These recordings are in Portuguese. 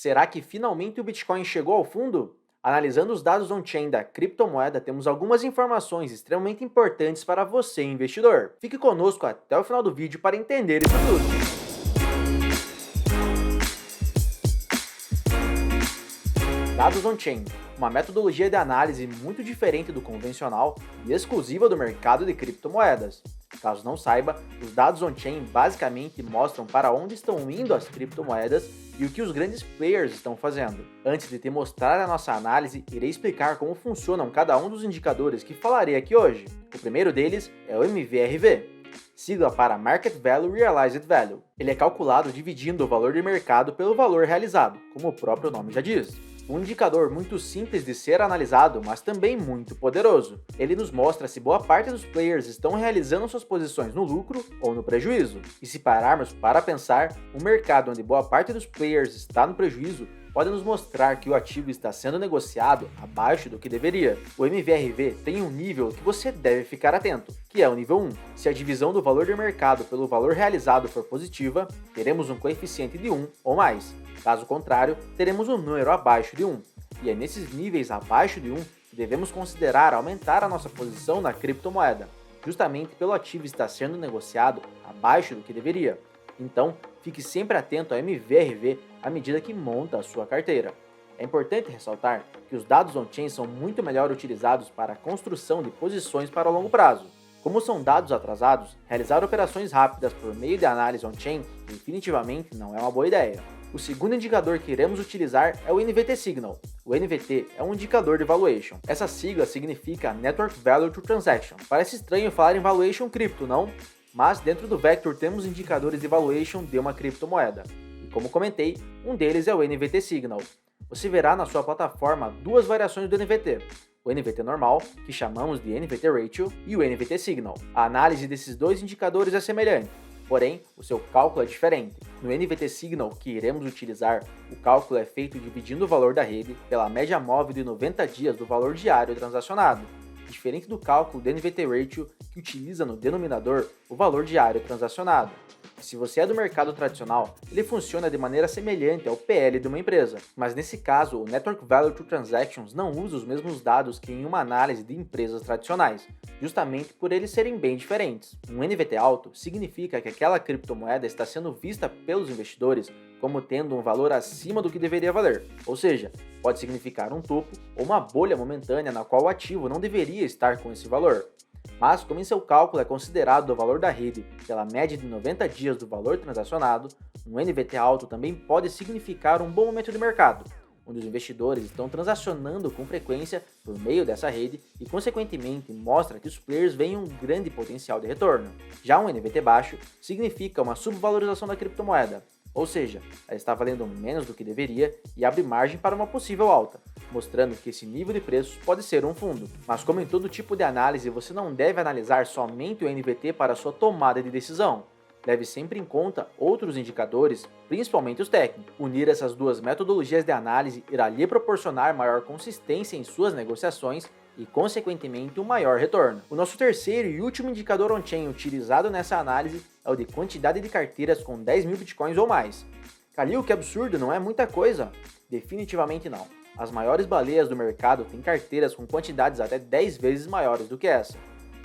Será que finalmente o Bitcoin chegou ao fundo? Analisando os dados on-chain da criptomoeda, temos algumas informações extremamente importantes para você, investidor. Fique conosco até o final do vídeo para entender isso tudo. Dados on-chain, uma metodologia de análise muito diferente do convencional e exclusiva do mercado de criptomoedas. Caso não saiba, os dados on-chain basicamente mostram para onde estão indo as criptomoedas e o que os grandes players estão fazendo. Antes de te mostrar a nossa análise, irei explicar como funcionam cada um dos indicadores que falarei aqui hoje. O primeiro deles é o MVRV, sigla para Market Value Realized Value. Ele é calculado dividindo o valor de mercado pelo valor realizado, como o próprio nome já diz. Um indicador muito simples de ser analisado, mas também muito poderoso. Ele nos mostra se boa parte dos players estão realizando suas posições no lucro ou no prejuízo. E se pararmos para pensar, um mercado onde boa parte dos players está no prejuízo pode nos mostrar que o ativo está sendo negociado abaixo do que deveria. O MVRV tem um nível que você deve ficar atento, que é o nível 1. Se a divisão do valor de mercado pelo valor realizado for positiva, teremos um coeficiente de 1 ou mais. Caso contrário, teremos um número abaixo de 1. E é nesses níveis abaixo de 1 que devemos considerar aumentar a nossa posição na criptomoeda, justamente pelo ativo estar sendo negociado abaixo do que deveria. Então, fique sempre atento ao MVRV à medida que monta a sua carteira. É importante ressaltar que os dados on-chain são muito melhor utilizados para a construção de posições para o longo prazo. Como são dados atrasados, realizar operações rápidas por meio de análise on-chain definitivamente não é uma boa ideia. O segundo indicador que iremos utilizar é o NVT Signal. O NVT é um indicador de valuation. Essa sigla significa Network Value to Transaction. Parece estranho falar em valuation cripto, não? Mas dentro do Vector temos indicadores de valuation de uma criptomoeda. E como comentei, um deles é o NVT Signal. Você verá na sua plataforma duas variações do NVT. O NVT normal, que chamamos de NVT Ratio, e o NVT Signal. A análise desses dois indicadores é semelhante, porém, o seu cálculo é diferente. No NVT Signal que iremos utilizar, o cálculo é feito dividindo o valor da rede pela média móvel de 90 dias do valor diário transacionado, diferente do cálculo do NVT Ratio que utiliza no denominador o valor diário transacionado. Se você é do mercado tradicional, ele funciona de maneira semelhante ao PL de uma empresa, mas nesse caso o Network Value to Transactions não usa os mesmos dados que em uma análise de empresas tradicionais, justamente por eles serem bem diferentes. Um NVT alto significa que aquela criptomoeda está sendo vista pelos investidores como tendo um valor acima do que deveria valer, ou seja, pode significar um topo ou uma bolha momentânea na qual o ativo não deveria estar com esse valor. Mas, como em seu cálculo é considerado o valor da rede pela média de 90 dias do valor transacionado, um NVT alto também pode significar um bom momento de mercado, onde os investidores estão transacionando com frequência por meio dessa rede e, consequentemente, mostra que os players veem um grande potencial de retorno. Já um NVT baixo significa uma subvalorização da criptomoeda, ou seja, ela está valendo menos do que deveria e abre margem para uma possível alta, mostrando que esse nível de preços pode ser um fundo. Mas como em todo tipo de análise, você não deve analisar somente o NVT para sua tomada de decisão. Leve sempre em conta outros indicadores, principalmente os técnicos. Unir essas duas metodologias de análise irá lhe proporcionar maior consistência em suas negociações e, consequentemente, um maior retorno. O nosso terceiro e último indicador on-chain utilizado nessa análise é o de quantidade de carteiras com 10 mil bitcoins ou mais. Calil, que absurdo, não é muita coisa? Definitivamente não. As maiores baleias do mercado têm carteiras com quantidades até 10 vezes maiores do que essa.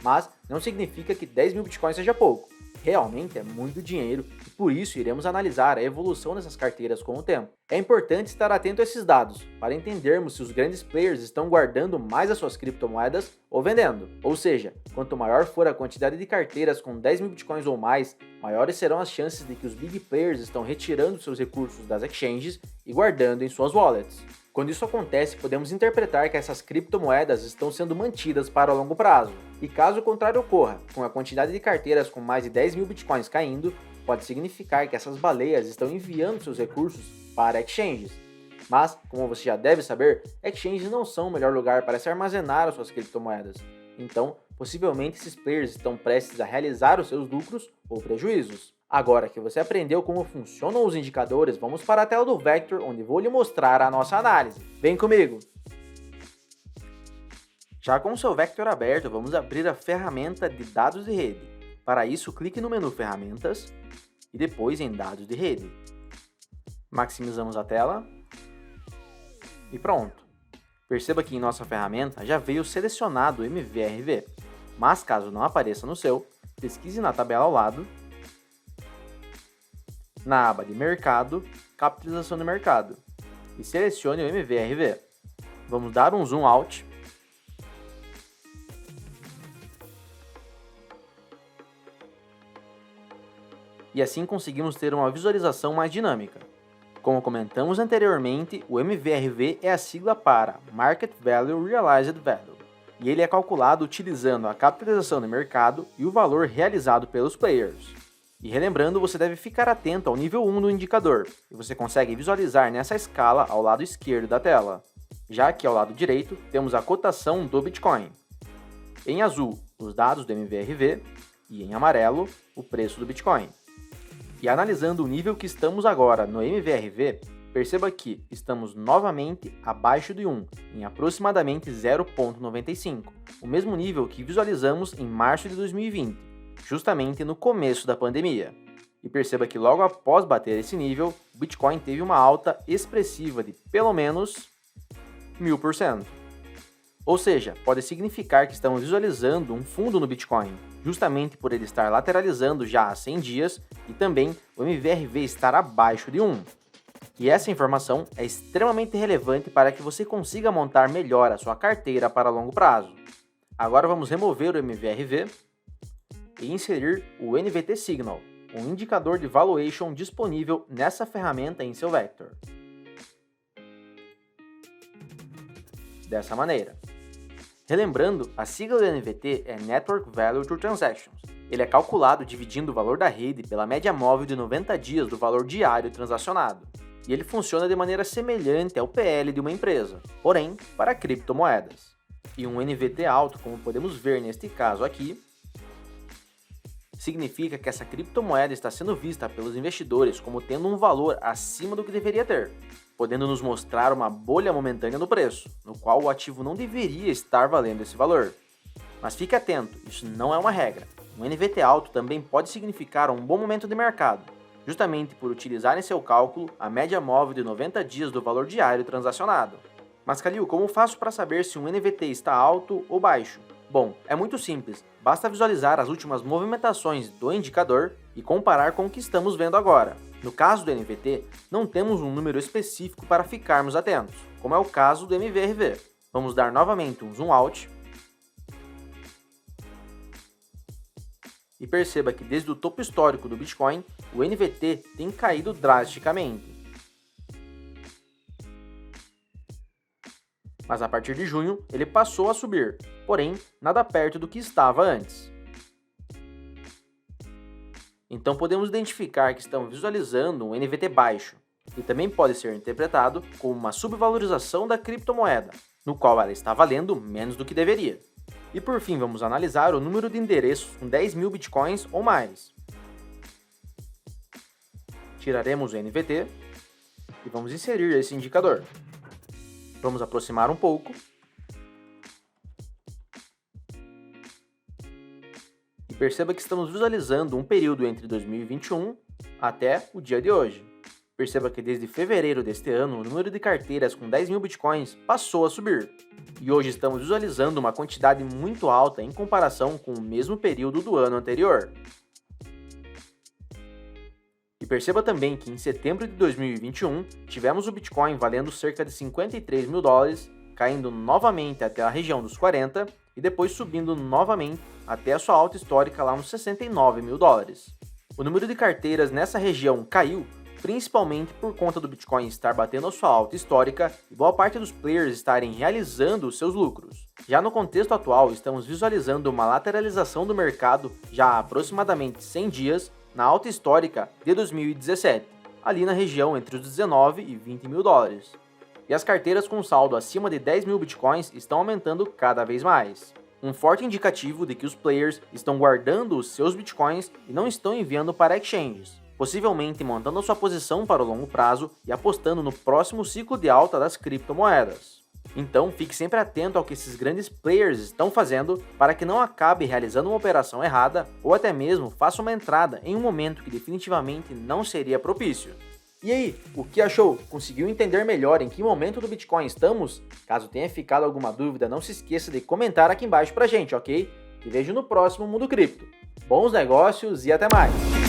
Mas não significa que 10 mil bitcoins seja pouco. Realmente é muito dinheiro e por isso iremos analisar a evolução dessas carteiras com o tempo. É importante estar atento a esses dados para entendermos se os grandes players estão guardando mais as suas criptomoedas ou vendendo. Ou seja, quanto maior for a quantidade de carteiras com 10 mil bitcoins ou mais, maiores serão as chances de que os big players estão retirando seus recursos das exchanges e guardando em suas wallets. Quando isso acontece, podemos interpretar que essas criptomoedas estão sendo mantidas para o longo prazo. E caso o contrário ocorra, com a quantidade de carteiras com mais de 10 mil bitcoins caindo, pode significar que essas baleias estão enviando seus recursos para exchanges. Mas, como você já deve saber, exchanges não são o melhor lugar para se armazenar as suas criptomoedas. Então, possivelmente esses players estão prestes a realizar os seus lucros ou prejuízos. Agora que você aprendeu como funcionam os indicadores, vamos para a tela do Vector, onde vou lhe mostrar a nossa análise. Vem comigo! Já com o seu Vector aberto, vamos abrir a ferramenta de dados de rede. Para isso, clique no menu Ferramentas e depois em Dados de rede. Maximizamos a tela E pronto. Perceba que em nossa ferramenta já veio selecionado o MVRV, mas caso não apareça no seu, pesquise na tabela ao lado, na aba de Mercado, Capitalização de Mercado, e selecione o MVRV. Vamos dar um zoom out. E assim conseguimos ter uma visualização mais dinâmica. Como comentamos anteriormente, o MVRV é a sigla para Market Value Realized Value, e ele é calculado utilizando a capitalização de mercado e o valor realizado pelos players. E relembrando, você deve ficar atento ao nível 1 do indicador, e você consegue visualizar nessa escala ao lado esquerdo da tela. Já que ao lado direito temos a cotação do Bitcoin. Em azul, os dados do MVRV, e em amarelo, o preço do Bitcoin. E analisando o nível que estamos agora no MVRV, perceba que estamos novamente abaixo de 1, em aproximadamente 0,95, o mesmo nível que visualizamos em março de 2020, justamente no começo da pandemia. E perceba que logo após bater esse nível, o Bitcoin teve uma alta expressiva de pelo menos 1000%. Ou seja, pode significar que estamos visualizando um fundo no Bitcoin, justamente por ele estar lateralizando já há 100 dias e também o MVRV estar abaixo de 1. E essa informação é extremamente relevante para que você consiga montar melhor a sua carteira para longo prazo. Agora vamos remover o MVRV e inserir o NVT Signal, um indicador de valuation disponível nessa ferramenta em seu Vector. Dessa maneira. Relembrando, a sigla do NVT é Network Value Through Transactions. Ele é calculado dividindo o valor da rede pela média móvel de 90 dias do valor diário transacionado. E ele funciona de maneira semelhante ao PL de uma empresa, porém para criptomoedas. E um NVT alto, como podemos ver neste caso aqui, significa que essa criptomoeda está sendo vista pelos investidores como tendo um valor acima do que deveria ter, podendo nos mostrar uma bolha momentânea no preço, no qual o ativo não deveria estar valendo esse valor. Mas fique atento, isso não é uma regra. Um NVT alto também pode significar um bom momento de mercado, justamente por utilizar em seu cálculo a média móvel de 90 dias do valor diário transacionado. Mas Kalil, como faço para saber se um NVT está alto ou baixo? Bom, é muito simples, basta visualizar as últimas movimentações do indicador e comparar com o que estamos vendo agora. No caso do NVT, não temos um número específico para ficarmos atentos, como é o caso do MVRV. Vamos dar novamente um zoom out. E perceba que desde o topo histórico do Bitcoin, o NVT tem caído drasticamente. Mas a partir de junho, ele passou a subir, porém, nada perto do que estava antes. Então podemos identificar que estamos visualizando um NVT baixo, e também pode ser interpretado como uma subvalorização da criptomoeda, no qual ela está valendo menos do que deveria. E por fim, vamos analisar o número de endereços com 10 mil bitcoins ou mais. Tiraremos o NVT e vamos inserir esse indicador. Vamos aproximar um pouco. E perceba que estamos visualizando um período entre 2021 até o dia de hoje. Perceba que desde fevereiro deste ano, o número de carteiras com 10 mil bitcoins passou a subir. E hoje estamos visualizando uma quantidade muito alta em comparação com o mesmo período do ano anterior. E perceba também que em setembro de 2021, tivemos o Bitcoin valendo cerca de 53 mil dólares, caindo novamente até a região dos 40 e depois subindo novamente até a sua alta histórica lá nos 69 mil dólares. O número de carteiras nessa região caiu, principalmente por conta do Bitcoin estar batendo a sua alta histórica e boa parte dos players estarem realizando os seus lucros. Já no contexto atual, estamos visualizando uma lateralização do mercado já há aproximadamente 100 dias na alta histórica de 2017, ali na região entre os 19 e 20 mil dólares. E as carteiras com saldo acima de 10 mil bitcoins estão aumentando cada vez mais. Um forte indicativo de que os players estão guardando os seus bitcoins e não estão enviando para exchanges, possivelmente montando a sua posição para o longo prazo e apostando no próximo ciclo de alta das criptomoedas. Então, fique sempre atento ao que esses grandes players estão fazendo para que não acabe realizando uma operação errada ou até mesmo faça uma entrada em um momento que definitivamente não seria propício. E aí, o que achou? Conseguiu entender melhor em que momento do Bitcoin estamos? Caso tenha ficado alguma dúvida, não se esqueça de comentar aqui embaixo pra gente, ok? Te vejo no próximo Mundo Cripto. Bons negócios e até mais!